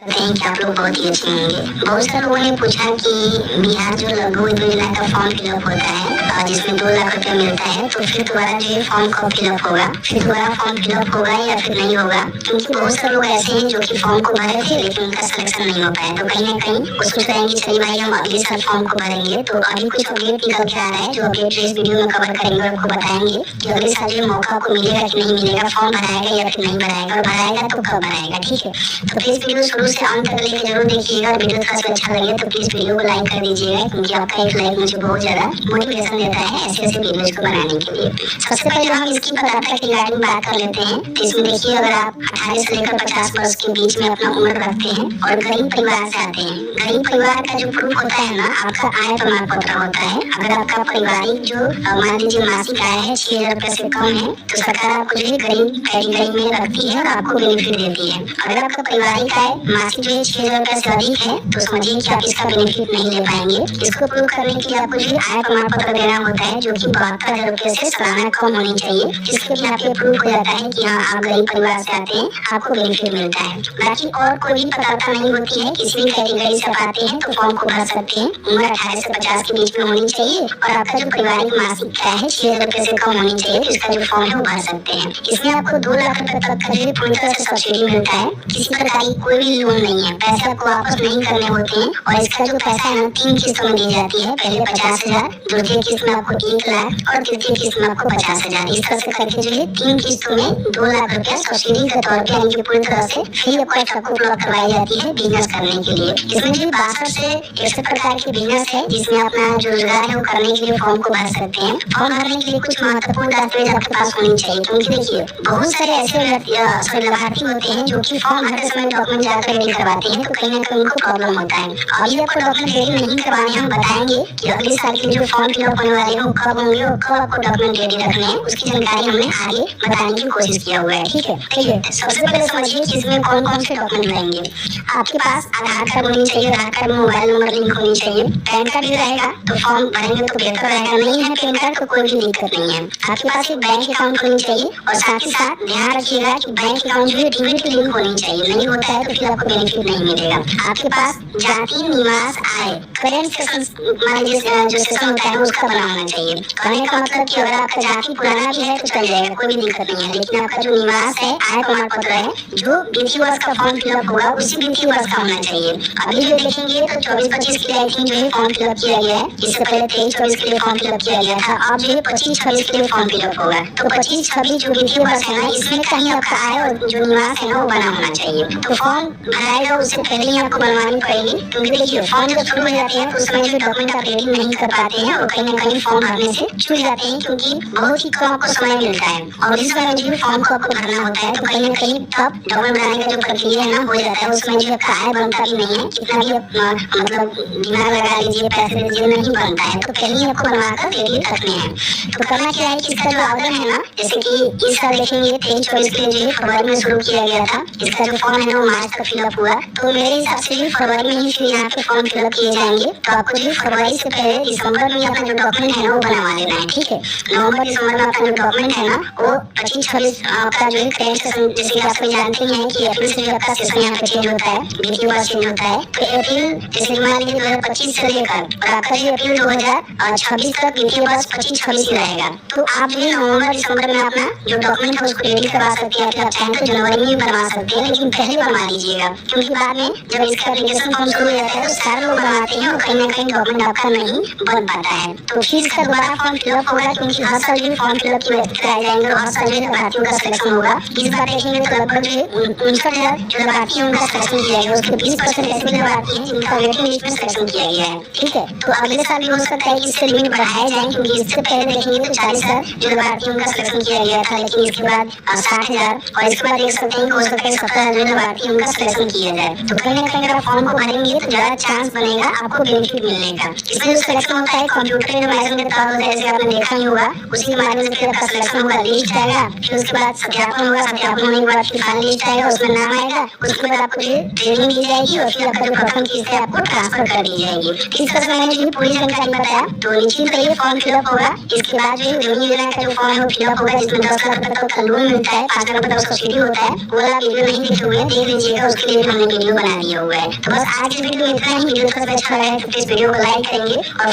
करते हैं कि आप लोग बहुत ही अच्छे होंगे। बहुत सारे लोगों ने पूछा कि बिहार जो लघु उद्योग योजना का फॉर्म फिलअप होता है जिसमें 2 लाख रुपया मिलता है, तो फिर दोबारा जो है फॉर्म कब फिलअप होगा, फिर दोबारा फॉर्म फिलअप होगा या फिर नहीं होगा। क्योंकि बहुत सारे लोग ऐसे हैं जो कि फॉर्म को भरे थे लेकिन उनका सिलेक्शन नहीं हो पाया, तो कहीं ना कहीं वो सोच रहे हैं कि चलिए भाई हम अगले साल फॉर्म को भरेंगे। तो अभी कुछ अपडेट निकल के आ रहा है, जो अपडेट इस वीडियो में कवर करेंगे, आपको बताएंगे कि अगले साल जो मौका आपको मिलेगा कि नहीं मिलेगा, फॉर्म भराएगा या फिर नहीं भराएगा, और भराएगा तो कब भराएगा। ठीक है, तो प्लीज वीडियो शुरू से अंत तक लेकर जरूर देखिएगा। वीडियो थोड़ा सा अच्छा लगे तो प्लीज वीडियो को लाइक कर दीजिएगा, क्योंकि आपका एक लाइक मुझे बहुत ज्यादा मोटिवेशन देता है ऐसे ऐसे वीडियोस को बनाने के लिए। सबसे पहले हम इसकी पदार्थ के रिगार्डिंग बात कर लेते हैं। तो इसमें देखिए, अगर आप 18 से लेकर 50 वर्ष के बीच में अपना उम्र रखते हैं और गरीब परिवार से आते हैं, गरीब परिवार का जो प्रूफ होता है ना, आपका आय प्रमाण पत्र होता है। अगर आपका पारिवारिक जो मान लीजिए मासिक आय है 6,000 रुपए से कम है, तो सरकार आपको जो है गरीब कैटेगरी में रखती है और आपको बेनिफिट देती है। अगर आपका पारिवारिक आय मासिक जो है 6,000 रुपए से अधिक है, तो समझिए कि आप इसका बेनिफिट नहीं ले पाएंगे। इसको प्रूव करने के लिए आपको जो आय प्रमाण पत्र देना होता है, जो कि 72,000 रुपए से सालाना कम होनी चाहिए, जिसके भी आपके प्रूफ हो जाता है कि हाँ आप गरीब परिवार से आते हैं, आपको बेनिफिट मिलता है। बाकी और कोई भी पात्रता नहीं होती है, किसी भी कैटेगरी से आते हैं तो फॉर्म को भर सकते हैं। उम्र 18 से 50 के बीच में होनी चाहिए और आपका जो पारिवारिक मासिक आय है 6,000 रुपए से कम होनी चाहिए, तो इसका जो फॉर्म है वो भर सकते हैं। इसमें आपको 2 लाख रुपए तक का जो पूरी तरह से सब्सिडी मिलता है। किसी प्रकार की कोई भी लोन नहीं है, पैसे आपको वापस नहीं करने होते हैं, और इसका जो पैसा है ना 3 किस्तों में दी जाती है। पहले 50,000, द्वितीय किस्त में आपको 1 लाख और तृतीय किस्त में आपको 50,000। इस तरह से करके जो है 3 किस्तों में 2 लाख रुपया सब्सिडी के तौर पे यानी कि पूरी तरह से फ्री ऑफ कॉस्ट आपको उपलब्ध करवाई जाती है बिजनेस करने के लिए। इसमें जो 62 से 61 प्रकार के बिजनेस है, जिसमें अपना जो रोजगार है वो करने के लिए फॉर्म को भर सकते हैं। फॉर्म भरने के लिए कुछ महत्वपूर्ण दस्तावेज आपके पास होनी चाहिए, क्योंकि देखिए बहुत सारे ऐसे लाभार्थी होते हैं जो कि फॉर्म भरते समय डॉक्यूमेंट जाकर रेडी करवाते हैं, तो कहीं ना कहीं उनको प्रॉब्लम होता है। अभी आपको डॉक्यूमेंट रेडी नहीं करवाने हम बताएंगे कि अगले साल के जो फॉर्म फिलअप होने वाले हैं वो कब होंगे और कब आपको डॉक्यूमेंट रेडी रखने हैं, उसकी जानकारी हमने आगे बताने की कोशिश किया हुआ है। ठीक है, सबसे पहले समझिए कि इसमें कौन कौन से डॉक्यूमेंट रहेंगे। आपके पास आधार कार्ड होनी चाहिए, आधार कार्ड में मोबाइल नंबर लिंक होनी चाहिए। पैन कार्ड भी रहेगा तो फॉर्म भरेंगे तो बेहतर रहेगा, नहीं है पैन कार्ड तो कोई भी दिक्कत नहीं है। आपके पास एक बैंक अकाउंट होनी चाहिए, और साथ ही साथ ध्यान रखिएगा कि बैंक अकाउंट जो है डीबीटी लिंक होनी चाहिए, नहीं होता है तो फिर आपको बेनिफिट नहीं मिलेगा। आपके पास जाति निवास आय करेंट सेशन मान लीजिए जो सेशन होता है उसका बना होना चाहिए। कहने का मतलब कि अगर आपका जाति पुराना भी है तो चल जाएगा, कोई भी दिक्कत नहीं है, लेकिन आपका जो निवास है आय प्रमाण पत्र है जो वित्तीय वर्ष का फॉर्म फिलअप होगा उसी वित्तीय वर्ष का होना चाहिए। अभी जो देखेंगे तो 24-25 के लिए आई थिंक जो है फॉर्म फिलअप किया गया है, इससे पहले 23-24 के लिए फॉर्म फिलअप किया गया था। अब जो है 25-26 के लिए फॉर्म फिलअप होगा, तो 25-26 जो वित्तीय वर्ष है ना, इसमें कहीं आपका आय और जो निवास है ना वो बना होना चाहिए। तो फॉर्म भराएगा उससे पहले ही आपको बनवानी पड़ेगी, क्योंकि देखिए फॉर्म जब शुरू हो जाते हैं तो उस समय जो डॉक्यूमेंट आप रेडी नहीं कर पाते हैं और कहीं ना कहीं फॉर्म भरने से छूट जाते हैं, क्योंकि बहुत ही कम आपको समय मिलता है। और इस समय जो फॉर्म को आपको भरना होता है तो कहीं ना कहीं तब डॉक्यूमेंट बनाने का जो प्रक्रिया है ना हो जाता है, उसमें जो आपका आय बनता भी नहीं है, कितना भी मतलब दिमाग लगा लीजिए पैसे दीजिए नहीं बनता है, तो पहले ही आपको बनवाकर रेडी रखने हैं। तो करना क्या है कि इसका जो आवेदन है ना, जैसे कि इस साल देखेंगे 23-24 के लिए फरवरी में शुरू किया गया था, इसका जो फॉर्म है ना मार्च का फिलअप हुआ, तो मेरे हिसाब से भी फरवरी में ही फिर यहाँ पे फॉर्म फिलअप किए जाएंगे। तो आपको जो फरवरी से पहले दिसंबर में अपना जो डॉक्यूमेंट है ना वो बनवा लेना है। ठीक है, नवंबर दिसंबर में अपना जो डॉक्यूमेंट है ना वो 25-26 आपका जो है करेंट सेशन, जैसे कि आप जानते हैं कि अप्रैल से जो आपका सेशन यहाँ पे चेंज होता है, वित्तीय वर्ष चेंज होता है, तो अप्रैल जैसे मान लीजिए 2025 से लेकर और आपका जो अप्रैल 2026 तक वित्तीय वर्ष 25-26 रहेगा। तो आप जो नवंबर दिसंबर में अपना जो डॉक्यूमेंट है उसको रेडी करवा सकते हैं, फिर आप चाहें तो जनवरी में बनवा सकते हैं, लेकिन पहले बनवा लीजिएगा, क्योंकि बाद में जब इसका एप्लीकेशन फॉर्म शुरू हो जाता है तो सारे लोग बनाते हैं और कहीं ना कहीं डॉक्यूमेंट आपका नहीं बन पाता है। तो फिर इसका दोबारा फॉर्म फिलअप होगा, क्योंकि हर साल जो फॉर्म फिलअप कराए जाएंगे और हर साल जो लाभार्थियों का सिलेक्शन होगा। इस बार देखेंगे तो लगभग जो 59,000 जो लाभार्थी है उनका सिलेक्शन किया गया, उसके 20% ऐसे भी लाभार्थी हैं जिनका वेटिंग लिस्ट में सिलेक्शन किया गया है। ठीक है, तो अगले साल भी हो सकता है कि इससे लिमिट बढ़ाए जाए, क्योंकि इससे पहले देखेंगे तो 40,000 जो लाभार्थियों का सिलेक्शन किया गया था, लेकिन इसके बाद 60,000 और इसके बाद देख सकते हैं कि हो सकता है 70,000 जो लाभार्थी उनका सिलेक्शन किया जाए। तो कहीं ना कहीं अगर फॉर्म को भरेंगे तो ज्यादा चांस बनेगा आपको आपको बेनिफिट मिलने का। इसमें जो सिलेक्शन होता है कंप्यूटर एनालाइजर के तौर पर, जैसे आपने देखा ही होगा, उसी के माध्यम से फिर आपका सिलेक्शन होगा, लिस्ट आएगा, फिर उसके बाद सत्यापन होगा, सत्यापन होने के बाद फिर फाइनल लिस्ट आएगा, उसमें नाम आएगा, उसके बाद आपको जो ट्रेनिंग दी जाएगी और फिर आपका जो प्रथम किस्त है आपको ट्रांसफर कर दी जाएगी। इस तरह से मैंने जो पूरी जानकारी बताया, तो निश्चित रहिए फॉर्म फिलअप होगा। इसके बाद जो रोजगार योजना का जो फॉर्म है वो फिलअप होगा, जिसमें 10 लाख रुपए तक का लोन मिलता है, 5 लाख रुपए का सब्सिडी होता है। वो वाला वीडियो नहीं देखे हुए देख लीजिएगा, उसके लिए हमने वीडियो बना दिया हुआ है। तो बस आज की वीडियो में इतना ही। वीडियो थोड़ा अच्छा लगा है तो प्लीज वीडियो को लाइक करेंगे और